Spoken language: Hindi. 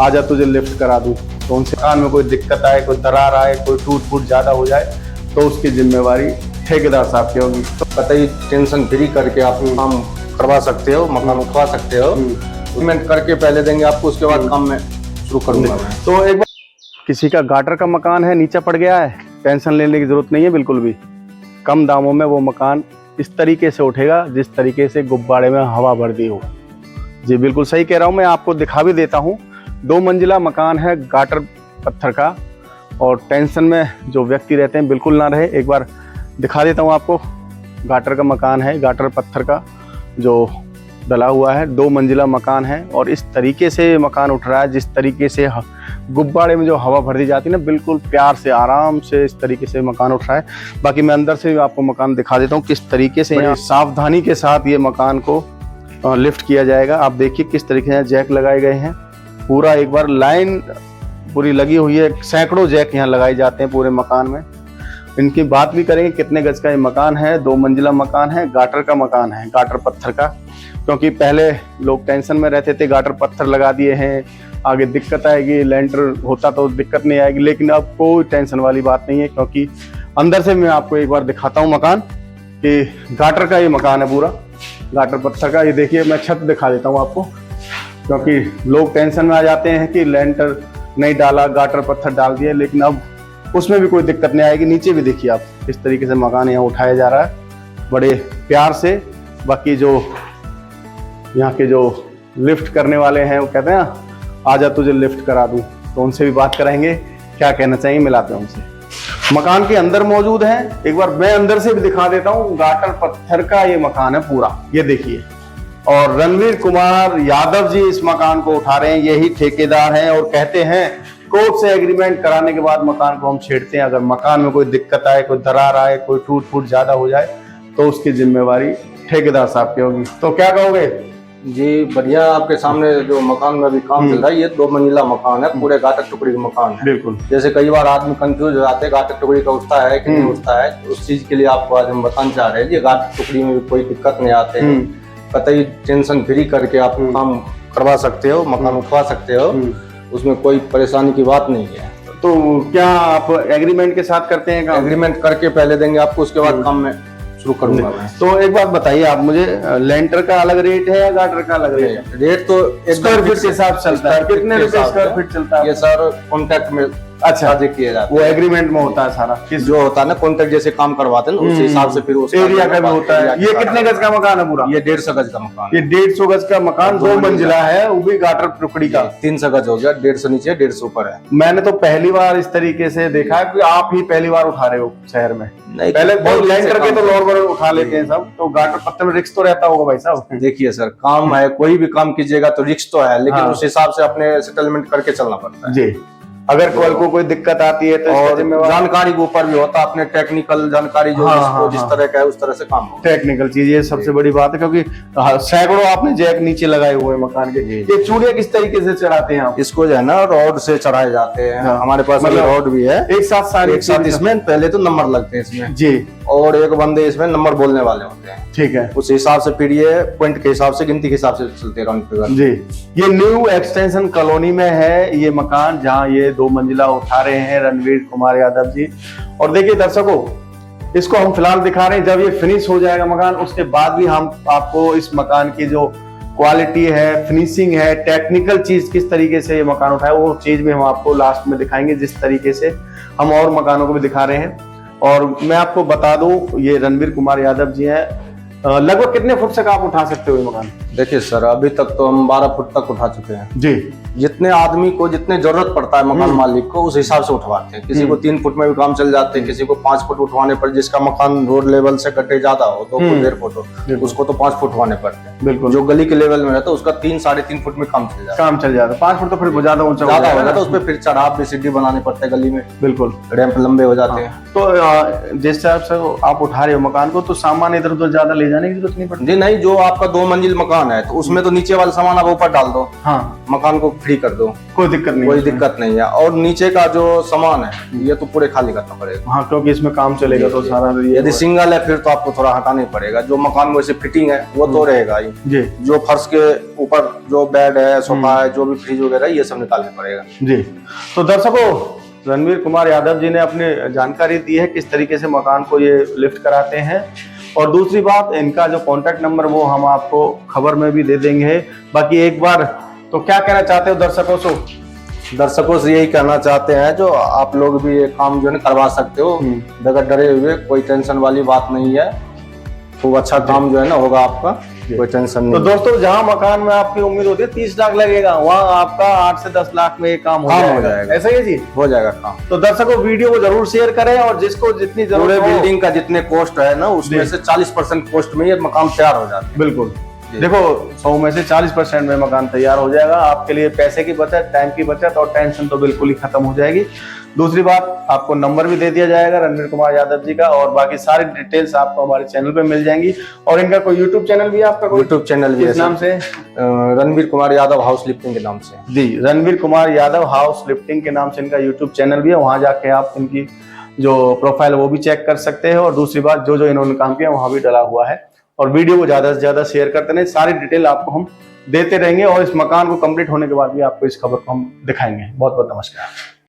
आजा तुझे लिफ्ट करा दूं। तो उनसे कान में कोई दिक्कत आए, कोई दरार आए, कोई टूट फूट ज़्यादा हो जाए तो उसकी जिम्मेवारी ठेकेदार साहब की होगी। तो कतई टेंशन फ्री करके आप काम करवा सकते हो, मकान उठवा सकते हो। पेमेंट करके पहले देंगे आपको, उसके बाद काम में शुरू करूंगा मैं। तो एक बार किसी का गाटर का मकान है, नीचे पड़ गया है, टेंशन लेने की जरूरत नहीं है बिल्कुल भी। कम दामों में वो मकान इस तरीके से उठेगा जिस तरीके से गुब्बारे में हवा भर दी हो। जी बिल्कुल सही कह रहा हूँ, मैं आपको दिखा भी देता हूँ। 2 मंजिला मकान है गाटर पत्थर का, और टेंशन में जो व्यक्ति रहते हैं बिल्कुल ना रहे। एक बार दिखा देता हूँ आपको। गाटर का मकान है, गाटर पत्थर का जो डला हुआ है, 2 मंजिला मकान है, और इस तरीके से मकान उठ रहा है जिस तरीके से गुब्बारे में जो हवा भर दी जाती है ना, बिल्कुल प्यार से आराम से इस तरीके से मकान उठ रहा है। बाकी मैं अंदर से आपको मकान दिखा देता हूँ किस तरीके से यहाँ सावधानी के साथ ये मकान को लिफ्ट किया जाएगा। आप देखिए किस तरीके से जैक लगाए गए हैं, पूरा एक बार लाइन पूरी लगी हुई है। सैकड़ों जैक यहाँ लगाए जाते हैं पूरे मकान में। इनकी बात भी करेंगे कितने गज का ये मकान है। 2 मंजिला मकान है, गाटर का मकान है, गाटर पत्थर का। क्योंकि पहले लोग टेंशन में रहते थे, गाटर पत्थर लगा दिए हैं, आगे दिक्कत आएगी, लेंटर होता तो दिक्कत नहीं आएगी, लेकिन अब कोई टेंशन वाली बात नहीं है। क्योंकि अंदर से मैं आपको एक बार दिखाता हूँ मकान कि गाटर का ये मकान है पूरा, गाटर पत्थर का। ये देखिए, मैं छत दिखा देता हूँ आपको, क्योंकि लोग टेंशन में आ जाते हैं कि लेंटर नहीं डाला, गाटर पत्थर डाल दिए, लेकिन अब उसमें भी कोई दिक्कत नहीं आएगी। नीचे भी देखिए आप इस तरीके से मकान यहाँ उठाया जा रहा है बड़े प्यार से। बाकी जो यहाँ के जो लिफ्ट करने वाले हैं वो कहते हैं ना, आजा तुझे लिफ्ट करा दूं, तो उनसे भी बात कराएंगे क्या कहना चाहिए, मिलाते हैं उनसे। मकान के अंदर मौजूद है, एक बार मैं अंदर से भी दिखा देता हूँ। गाटर पत्थर का ये मकान है पूरा, ये देखिए। और रणवीर कुमार यादव जी इस मकान को उठा रहे हैं, यही ठेकेदार हैं, और कहते हैं कोर्ट से एग्रीमेंट कराने के बाद मकान को हम छेड़ते हैं। अगर मकान में कोई दिक्कत आए, कोई दरार आए, कोई टूट फूट ज्यादा हो जाए तो उसकी जिम्मेवारी ठेकेदार साहब की होगी। तो क्या कहोगे? जी बढ़िया, आपके सामने जो मकान में अभी काम चल रहा है, ये 2 मंजिला मकान है, पूरे गाटर टुकड़ी का मकान है। बिल्कुल। जैसे कई बार आदमी कंफ्यूज हो जाते हैं, गाटर टुकड़ी का उठता है कि नहीं उठता है, उस चीज के लिए आपको आज हम बताना चाह रहे हैं। ये गाटर टुकड़ी में भी कोई दिक्कत नहीं आते हैं, कतई टेंशन फ्री करके आप काम करवा सकते हो, मकान उठवा सकते हो, उसमें कोई परेशानी की बात नहीं है। तो क्या आप एग्रीमेंट के साथ करते हैं काम? एग्रीमेंट करके पहले देंगे आपको, उसके बाद काम में शुरू करूंगा मैं। तो एक बात बताइए आप मुझे, लेंटर का अलग रेट है या गाटर का अलग रेट है? रेट तो स्क्वायर फीट के हिसाब से चलता है। कितने रुपए स्क्वायर फीट चलता है? ये सर कॉन्ट्रैक्ट में अच्छा किया जाता है, वो एग्रीमेंट में होता है सारा। किस जो होता है ना, कॉन्ट्रैक्ट जैसे काम करवाते हैं, उस हिसाब से फिर एरिया का भी होता है। ये कितने गज का मकान है पूरा? ये 150 गज का मकान। ये 150 गज का मकान 2 मंजिला है, वो भी गाटर टुकड़ी का। 300 गज हो गया, 150 नीचे 150 ऊपर है। मैंने तो पहली बार इस तरीके से देखा है कि आप ही पहली बार उठा रहे हो शहर में। नहीं, पहले बहुत लेंटर के तो नॉर्मल उठा लेते हैं सब, तो गाटर पत्थर में रिस्क तो रहता होगा भाई साहब। देखिए सर, काम है, कोई भी काम कीजिएगा तो रिस्क तो है, लेकिन उस हिसाब से अपने सेटलमेंट करके चलना पड़ता है जी। अगर कल को कोई दिक्कत आती है तो और जानकारी के ऊपर भी होता है, अपने टेक्निकल जानकारी जो जिस तरह का है उस तरह से काम हो। टेक्निकल चीज ये सबसे बड़ी बात है, क्योंकि सैकड़ों आपने जैक नीचे लगाए हुए हैं मकान के। ये चूड़ियां किस तरीके से चढ़ाते हैं आप? इसको जो है ना, रॉड से चढ़ाए जाते हैं। हमारे पास रॉड भी है, एक साथ इसमें पहले तो नंबर लगते हैं इसमें जी, और एक बंदे इसमें नंबर बोलने वाले होते हैं। ठीक है, उस हिसाब से फिर ये पॉइंट के हिसाब से, गिनती के हिसाब से चलते राउंड फिगर जी। ये न्यू एक्सटेंशन कॉलोनी में है ये मकान, जहाँ ये 2 मंजिला उठा रहे हैं रणवीर कुमार यादव जी। और देखिए दर्शकों, इसको हम फिलहाल दिखा रहे हैं, जब ये फिनिश हो जाएगा मकान, उसके बाद भी हम आपको इस मकान की जो क्वालिटी है, फिनिशिंग है, टेक्निकल चीज किस तरीके से ये मकान उठाए, वो चीज भी हम आपको लास्ट में दिखाएंगे, जिस तरीके से हम और मकानों को भी दिखा रहे हैं। और मैं आपको बता दूं, ये रणवीर कुमार यादव जी हैं। लगभग कितने फुट तक आप उठा सकते हो ये मकान? देखिए सर, अभी तक तो हम 12 फुट तक उठा चुके हैं जी। जितने आदमी को जितने जरूरत पड़ता है मकान मालिक को, उस हिसाब से उठवाते हैं। किसी को 3 फुट में भी काम चल जाते हैं, किसी को 5 फुट उठवाने पर, जिसका मकान रोड लेवल से कटे ज्यादा हो, 2 फुट 1.5 फुट हो, उसको तो 5 फुट उठवाने पड़ते हैं। बिल्कुल। जो गली के लेवल में रहता है उसका 3-3.5 फुट में काम चल जाता है। 5 फुट तो फिर ज्यादा ऊंचा हो जाता है, उस पर फिर चढ़ाव भी सीढ़ी बनाने पड़ते हैं गली में। बिल्कुल, रैंप लंबे हो जाते हैं। तो जिस हिसाब से आप उठा रहे हो मकान को, तो सामान इधर उधर ज्यादा ले जाने की जरूरत नहीं पड़ती? जी नहीं, जो आपका 2 मंजिल मकान मकान है तो उसमें तो नीचे वाला सामान आप ऊपर डाल दो, हाँ, मकान को फ्री कर दो, कोई दिक्कत नहीं, कोई दिक्कत नहीं है। और नीचे का जो सामान है ये तो पूरे खाली करना पड़ेगा। हाँ, क्योंकि इसमें काम चलेगा तो सारा यदि सिंगल है फिर तो आपको थोड़ा हटाना ही पड़ेगा। जो मकान में वैसे फिटिंग है वो तो रहेगा ही जी। जो फर्श के ऊपर जो बेड है, सोफा है, जो भी फ्रिज वगैरह ये सब निकालना पड़ेगा जी। तो दर्शकों, रणवीर कुमार यादव जी ने अपनी जानकारी दी है किस तरीके से मकान को ये लिफ्ट कराते हैं। और दूसरी बात, इनका जो कॉन्टैक्ट नंबर वो हम आपको खबर में भी दे देंगे। बाकी एक बार तो क्या कहना चाहते हो दर्शकों से? दर्शकों से यही कहना चाहते हैं जो आप लोग भी ये काम जो है करवा सकते हो बगैर डरे हुए, कोई टेंशन वाली बात नहीं है। खूब अच्छा काम जो है ना होगा आपका, कोई टेंशन नहीं। तो दोस्तों, जहां मकान में आपकी उम्मीद होती है 30 लाख लगेगा, वहां आपका 8 से 10 लाख में ये काम हो जाएगा। ऐसा ही है जी, हो जाएगा काम। तो दर्शकों, वीडियो को जरूर शेयर करें और जिसको जितनी पूरे जरूरत हो, बिल्डिंग का जितने कॉस्ट है ना उसमें से 40% कॉस्ट में ये मकान तैयार हो जाता है। बिल्कुल। देखो, 100 में से 40% में मकान तैयार हो जाएगा। आपके लिए पैसे की बचत, टाइम की बचत और टेंशन तो बिल्कुल ही खत्म हो जाएगी। दूसरी बात, आपको नंबर भी दे दिया जाएगा रणवीर कुमार यादव जी का, और बाकी सारी डिटेल्स आपको हमारे चैनल पे मिल जाएंगी। और इनका कोई यूट्यूब चैनल भी है आपका? कोई यूट्यूब चैनल भी किस नाम से? रणवीर कुमार यादव हाउस लिफ्टिंग के नाम से। जी, रणवीर कुमार यादव हाउस लिफ्टिंग के नाम से इनका यूट्यूब चैनल भी है। वहां जाके आप इनकी जो प्रोफाइल है वो भी चेक कर सकते हैं। और दूसरी बात, जो जो इन्होंने काम किया वहां भी डला हुआ है। और वीडियो को ज्यादा से ज्यादा शेयर करते रहे, सारी डिटेल आपको हम देते रहेंगे। और इस मकान को कंप्लीट होने के बाद भी आपको इस खबर को हम दिखाएंगे। बहुत बहुत नमस्कार।